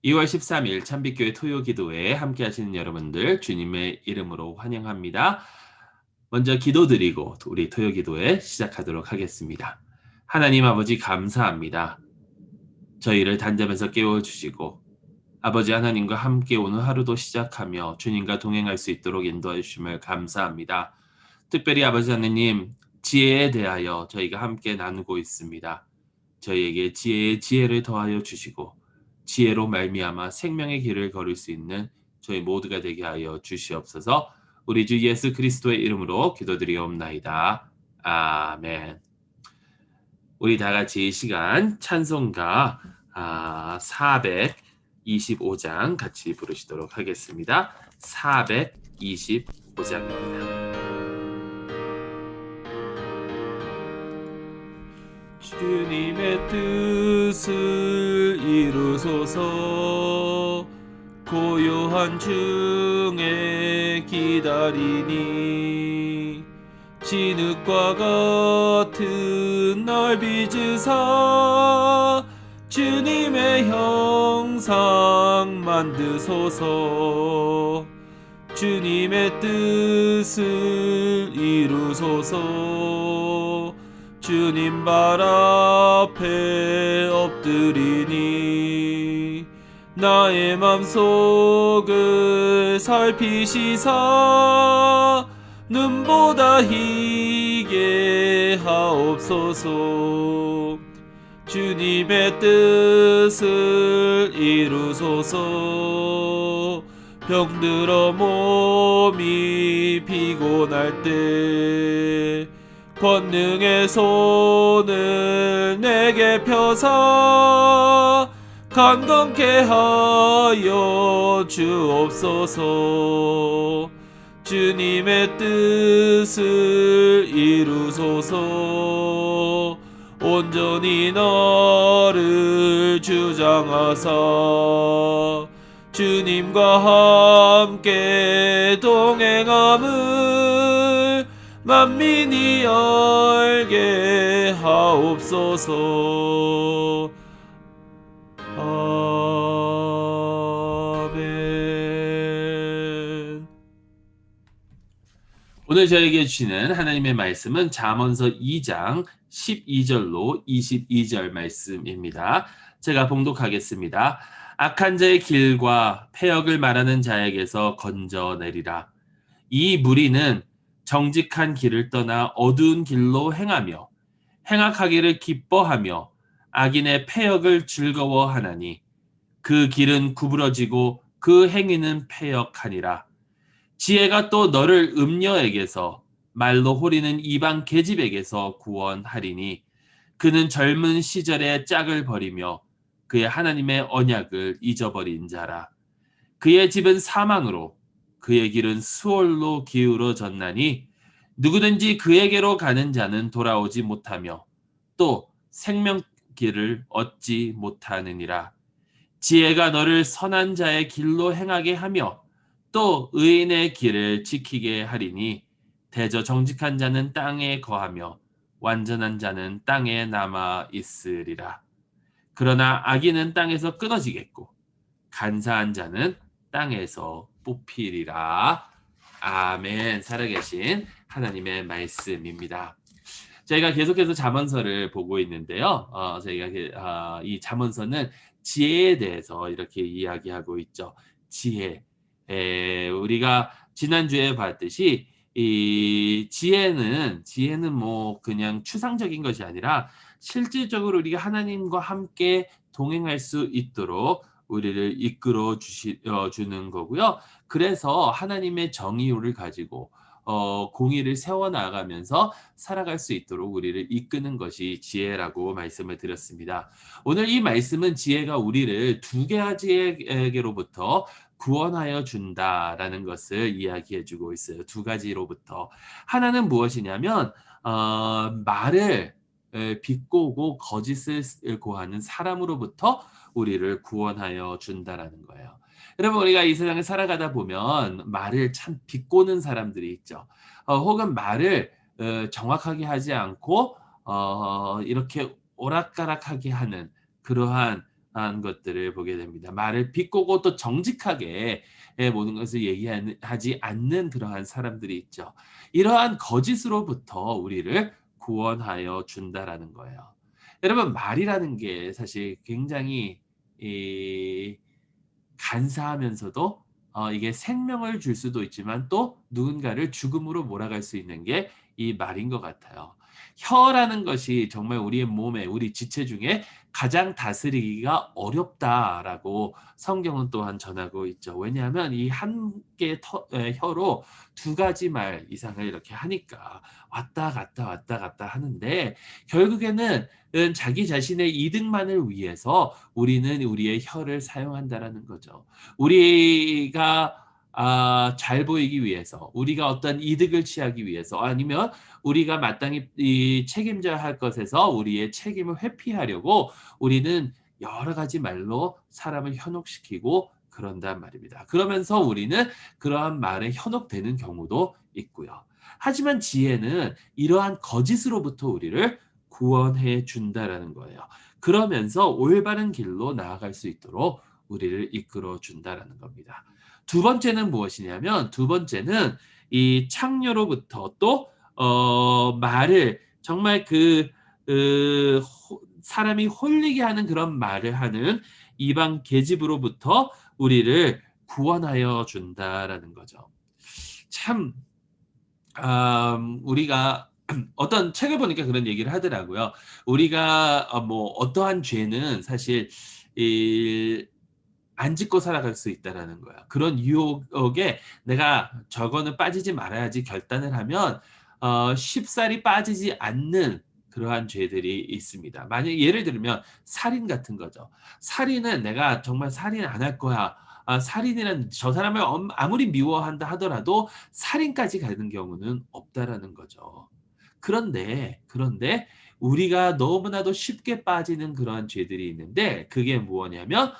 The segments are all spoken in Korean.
2월 13일 참빛교회 토요기도회에 함께 하시는 여러분들 주님의 이름으로 환영합니다. 먼저 기도드리고 우리 토요기도회 시작하도록 하겠습니다. 하나님 아버지 감사합니다. 저희를 단잠에서 깨워주시고 아버지 하나님과 함께 오늘 하루도 시작하며 주님과 동행할 수 있도록 인도해 주심을 감사합니다. 특별히 아버지 하나님 지혜에 대하여 저희가 함께 나누고 있습니다. 저희에게 지혜의 지혜를 더하여 주시고 지혜로 말미암아 생명의 길을 걸을 수 있는 저희 모두가 되게 하여 주시옵소서. 우리 주 예수 그리스도의 이름으로 기도드리옵나이다. 아멘. 우리 다 같이 이 시간 찬송가 425장 같이 부르시도록 하겠습니다. 425장입니다. 주님의 뜻을 이루소서. 고요한 중에 기다리니 진흙과 같은 날 빚으사 주님의 형상 만드소서. 주님의 뜻을 이루소서. 주님 발 앞에 엎드리니 나의 맘속을 살피시사 눈보다 희게 하옵소서. 주님의 뜻을 이루소서. 병들어 몸이 피곤할 때 권능의 손을 내게 펴사 강건케 하여 주옵소서. 주님의 뜻을 이루소서. 온전히 나를 주장하사 주님과 함께 동행함을 만민이 알게 하옵소서. 아멘. 오늘 저에게 주시는 하나님의 말씀은 잠언서 2장 12절로 22절 말씀입니다. 제가 봉독하겠습니다. 악한 자의 길과 패역을 말하는 자에게서 건져내리라. 이 무리는 정직한 길을 떠나 어두운 길로 행하며 행악하기를 기뻐하며 악인의 패역을 즐거워하나니 그 길은 구부러지고 그 행위는 패역하니라. 지혜가 또 너를 음녀에게서 말로 호리는 이방 계집에게서 구원하리니 그는 젊은 시절의 짝을 버리며 그의 하나님의 언약을 잊어버린 자라. 그의 집은 사망으로 그의 길은 수월로 기울어졌나니 누구든지 그에게로 가는 자는 돌아오지 못하며 또 생명길을 얻지 못하느니라. 지혜가 너를 선한 자의 길로 행하게 하며 또 의인의 길을 지키게 하리니 대저 정직한 자는 땅에 거하며 완전한 자는 땅에 남아 있으리라. 그러나 악인은 땅에서 끊어지겠고 간사한 자는 땅에서 뽑히리라. 아멘. 살아계신 하나님의 말씀입니다. 저희가 계속해서 잠언서를 보고 있는데요. 저희가 이 잠언서는 지혜에 대해서 이렇게 이야기하고 있죠. 지혜. 우리가 지난주에 봤듯이 이 지혜는 뭐 그냥 추상적인 것이 아니라 실질적으로 우리가 하나님과 함께 동행할 수 있도록 우리를 이끌어 주는 거고요. 그래서 하나님의 정의를 가지고 공의를 세워나가면서 살아갈 수 있도록 우리를 이끄는 것이 지혜라고 말씀을 드렸습니다. 오늘 이 말씀은 지혜가 우리를 두 가지에게로부터 구원하여 준다라는 것을 이야기해 주고 있어요. 두 가지로부터. 하나는 무엇이냐면 말을 비꼬고 거짓을 고하는 사람으로부터 우리를 구원하여 준다라는 거예요. 여러분 우리가 이 세상에 살아가다 보면 말을 참 비꼬는 사람들이 있죠. 혹은 말을 정확하게 하지 않고 이렇게 오락가락하게 하는 그러한 것들을 보게 됩니다. 말을 비꼬고 또 정직하게 모든 것을 얘기하지 않는 그러한 사람들이 있죠. 이러한 거짓으로부터 우리를 구원하여 준다라는 거예요. 여러분 말이라는 게 사실 굉장히 이 간사하면서도 이게 생명을 줄 수도 있지만 또 누군가를 죽음으로 몰아갈 수 있는 게 이 말인 것 같아요. 혀라는 것이 정말 우리의 몸에 우리 지체 중에 가장 다스리기가 어렵다라고 성경은 또한 전하고 있죠. 왜냐하면 이 한 개의 혀로 두 가지 말 이상을 이렇게 하니까 왔다 갔다 왔다 갔다 하는데 결국에는 자기 자신의 이득만을 위해서 우리는 우리의 혀를 사용한다라는 거죠. 우리가 잘 보이기 위해서, 우리가 어떤 이득을 취하기 위해서, 아니면 우리가 마땅히 이 책임져야 할 것에서 우리의 책임을 회피하려고 우리는 여러 가지 말로 사람을 현혹시키고 그런단 말입니다. 그러면서 우리는 그러한 말에 현혹되는 경우도 있고요. 하지만 지혜는 이러한 거짓으로부터 우리를 구원해 준다라는 거예요. 그러면서 올바른 길로 나아갈 수 있도록 우리를 이끌어 준다라는 겁니다. 두 번째는 무엇이냐면 두 번째는 이 창녀로부터 또 말을 정말 사람이 홀리게 하는 그런 말을 하는 이방 계집으로부터 우리를 구원하여 준다라는 거죠. 참 우리가 어떤 책을 보니까 그런 얘기를 하더라고요. 우리가 뭐 어떠한 죄는 사실 이 안 짓고 살아갈 수 있다라는 거야. 그런 유혹에 내가 저거는 빠지지 말아야지 결단을 하면 쉽사리 빠지지 않는 그러한 죄들이 있습니다. 만약 예를 들면 살인 같은 거죠. 살인은 내가 정말 살인 안 할 거야. 살인이란 저 사람을 아무리 미워한다 하더라도 살인까지 가는 경우는 없다라는 거죠. 그런데 우리가 너무나도 쉽게 빠지는 그러한 죄들이 있는데 그게 무엇이냐면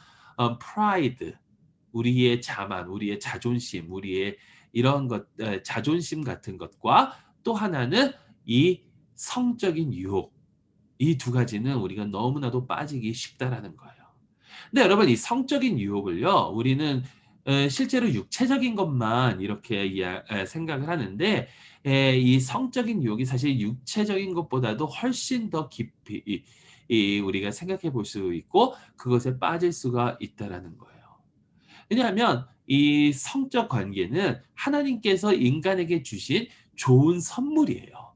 프라이드, 우리의 자만, 우리의 자존심, 우리의 이런 자존심 같은 것과 또 하나는 이 성적인 유혹. 이 두 가지는 우리가 너무나도 빠지기 쉽다라는 거예요. 근데 여러분 이 성적인 유혹을요. 우리는 실제로 육체적인 것만 이렇게 생각을 하는데 이 성적인 유혹이 사실 육체적인 것보다도 훨씬 더 깊이 우리가 생각해 볼 수 있고 그것에 빠질 수가 있다라는 거예요. 왜냐하면 이 성적 관계는 하나님께서 인간에게 주신 좋은 선물이에요.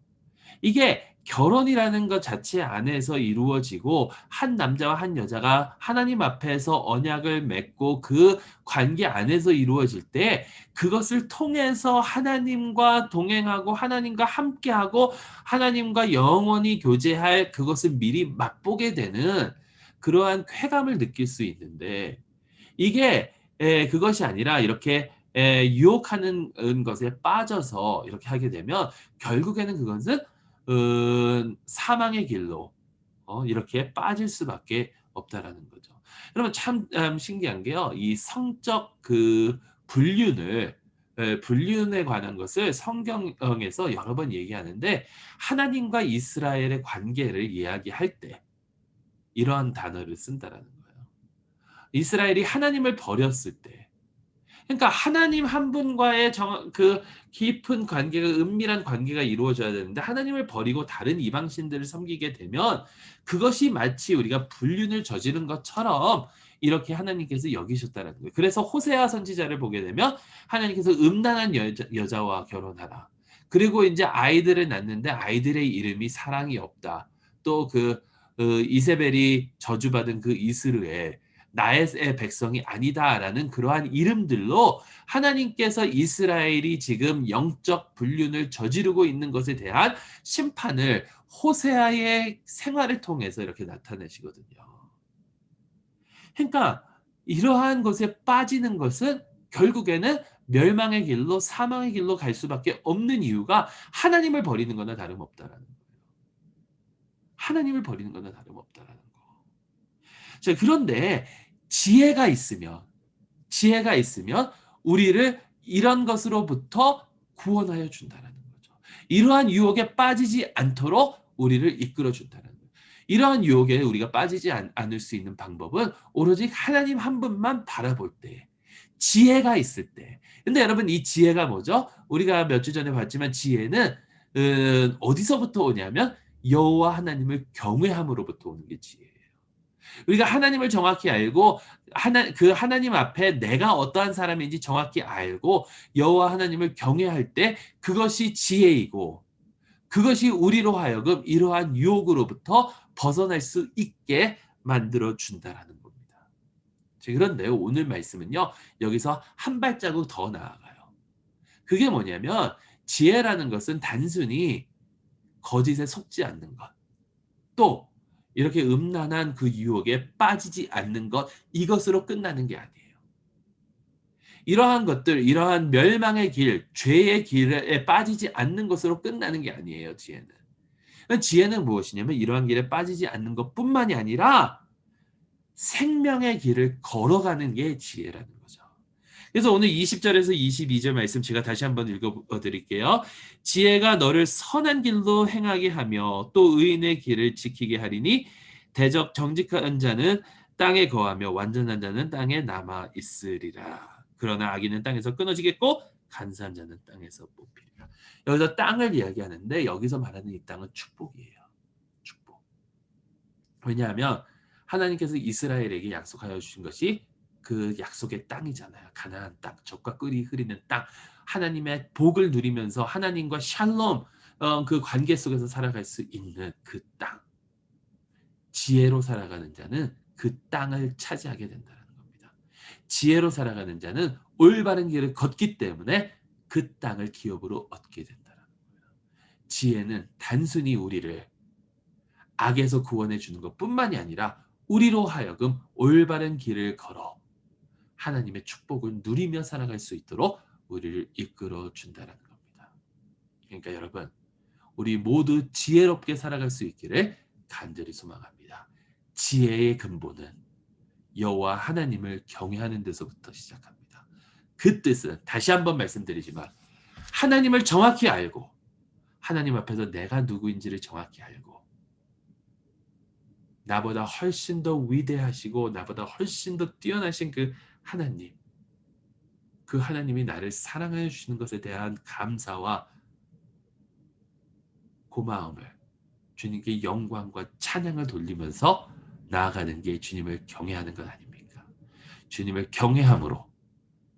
이게 결혼이라는 것 자체 안에서 이루어지고 한 남자와 한 여자가 하나님 앞에서 언약을 맺고 그 관계 안에서 이루어질 때 그것을 통해서 하나님과 동행하고 하나님과 함께하고 하나님과 영원히 교제할 그것을 미리 맛보게 되는 그러한 쾌감을 느낄 수 있는데 이게 그것이 아니라 이렇게 유혹하는 것에 빠져서 이렇게 하게 되면 결국에는 그것은 사망의 길로 이렇게 빠질 수밖에 없다라는 거죠. 여러분 참 신기한 게요. 이 성적 불륜을 불륜에 관한 것을 성경에서 여러 번 얘기하는데 하나님과 이스라엘의 관계를 이야기할 때 이러한 단어를 쓴다라는 거예요. 이스라엘이 하나님을 버렸을 때 그러니까 하나님 한 분과의 깊은 관계가 은밀한 관계가 이루어져야 되는데 하나님을 버리고 다른 이방 신들을 섬기게 되면 그것이 마치 우리가 불륜을 저지른 것처럼 이렇게 하나님께서 여기셨다는 거예요. 그래서 호세아 선지자를 보게 되면 하나님께서 음란한 여자와 결혼하라. 그리고 이제 아이들을 낳는데 아이들의 이름이 사랑이 없다. 또 이세벨이 저주받은 그 이스라엘 나의 백성이 아니다라는 그러한 이름들로 하나님께서 이스라엘이 지금 영적 불륜을 저지르고 있는 것에 대한 심판을 호세아의 생활을 통해서 이렇게 나타내시거든요. 그러니까 이러한 것에 빠지는 것은 결국에는 멸망의 길로 사망의 길로 갈 수밖에 없는 이유가 하나님을 버리는 거나 다름없다라는 거예요. 하나님을 버리는 거나 다름없다라는 거. 자, 그런데 지혜가 있으면 우리를 이런 것으로부터 구원하여 준다는 거죠. 이러한 유혹에 빠지지 않도록 우리를 이끌어 준다는 거예요. 이러한 유혹에 우리가 빠지지 않을 수 있는 방법은 오로지 하나님 한 분만 바라볼 때, 지혜가 있을 때. 근데 여러분 이 지혜가 뭐죠? 우리가 몇 주 전에 봤지만 지혜는 어디서부터 오냐면 여호와 하나님을 경외함으로부터 오는 게 지혜예요. 우리가 하나님을 정확히 알고 그 하나님 앞에 내가 어떠한 사람인지 정확히 알고 여호와 하나님을 경외할 때 그것이 지혜이고 그것이 우리로 하여금 이러한 유혹으로부터 벗어날 수 있게 만들어 준다라는 겁니다. 그런데요, 오늘 말씀은요, 여기서 한 발자국 더 나아가요. 그게 뭐냐면 지혜라는 것은 단순히 거짓에 속지 않는 것, 또 이렇게 음란한 그 유혹에 빠지지 않는 것, 이것으로 끝나는 게 아니에요. 이러한 것들, 이러한 멸망의 길, 죄의 길에 빠지지 않는 것으로 끝나는 게 아니에요, 지혜는. 지혜는 무엇이냐면 이러한 길에 빠지지 않는 것뿐만이 아니라 생명의 길을 걸어가는 게 지혜라는 거죠. 그래서 오늘 20절에서 22절 말씀 제가 다시 한번 읽어 드릴게요. 지혜가 너를 선한 길로 행하게 하며 또 의인의 길을 지키게 하리니 대적 정직한 자는 땅에 거하며 완전한 자는 땅에 남아 있으리라. 그러나 악인은 땅에서 끊어지겠고 간사한 자는 땅에서 뽑히리라. 여기서 땅을 이야기하는데 여기서 말하는 이 땅은 축복이에요. 축복. 왜냐하면 하나님께서 이스라엘에게 약속하여 주신 것이 그 약속의 땅이잖아요. 가나안 땅, 젖과 꿀이 흐르는 땅. 하나님의 복을 누리면서 하나님과 샬롬 그 관계 속에서 살아갈 수 있는 그 땅. 지혜로 살아가는 자는 그 땅을 차지하게 된다는 겁니다. 지혜로 살아가는 자는 올바른 길을 걷기 때문에 그 땅을 기업으로 얻게 된다는 거예요. 지혜는 단순히 우리를 악에서 구원해 주는 것뿐만이 아니라 우리로 하여금 올바른 길을 걸어 하나님의 축복을 누리며 살아갈 수 있도록 우리를 이끌어 준다는 겁니다. 그러니까 여러분, 우리 모두 지혜롭게 살아갈 수 있기를 간절히 소망합니다. 지혜의 근본은 여호와 하나님을 경외하는 데서부터 시작합니다. 그 뜻은 다시 한번 말씀드리지만 하나님을 정확히 알고 하나님 앞에서 내가 누구인지를 정확히 알고 나보다 훨씬 더 위대하시고 나보다 훨씬 더 뛰어나신 그 하나님, 그 하나님이 나를 사랑하여 주시는 것에 대한 감사와 고마움을 주님께 영광과 찬양을 돌리면서 나아가는 게 주님을 경외하는 것 아닙니까? 주님을 경외함으로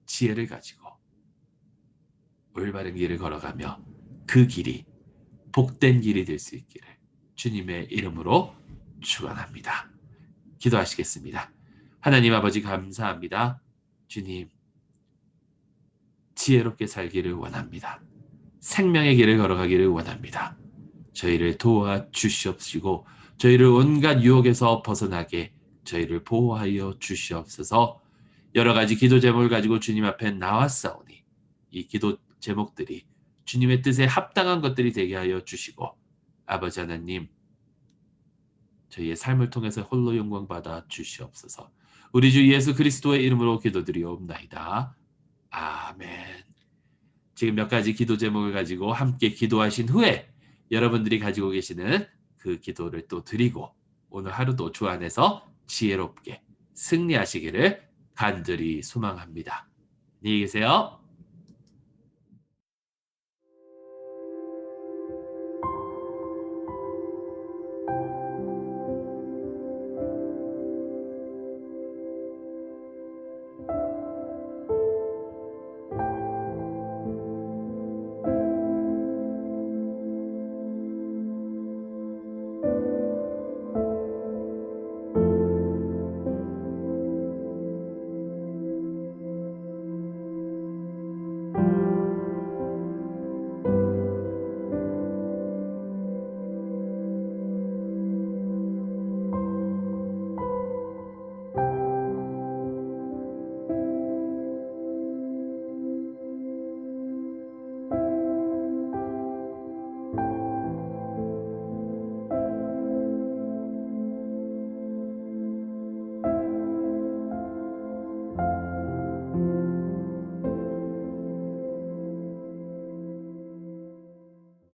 지혜를 가지고 올바른 길을 걸어가며 그 길이 복된 길이 될 수 있기를 주님의 이름으로 축원합니다. 기도하시겠습니다. 하나님 아버지 감사합니다. 주님, 지혜롭게 살기를 원합니다. 생명의 길을 걸어가기를 원합니다. 저희를 도와주시옵시고 저희를 온갖 유혹에서 벗어나게 저희를 보호하여 주시옵소서. 여러 가지 기도 제목을 가지고 주님 앞에 나왔사오니 이 기도 제목들이 주님의 뜻에 합당한 것들이 되게 하여 주시고 아버지 하나님, 저희의 삶을 통해서 홀로 영광 받아 주시옵소서. 우리 주 예수 그리스도의 이름으로 기도드리옵나이다. 아멘. 지금 몇 가지 기도 제목을 가지고 함께 기도하신 후에 여러분들이 가지고 계시는 그 기도를 또 드리고 오늘 하루도 주 안에서 지혜롭게 승리하시기를 간절히 소망합니다. 안녕히 계세요.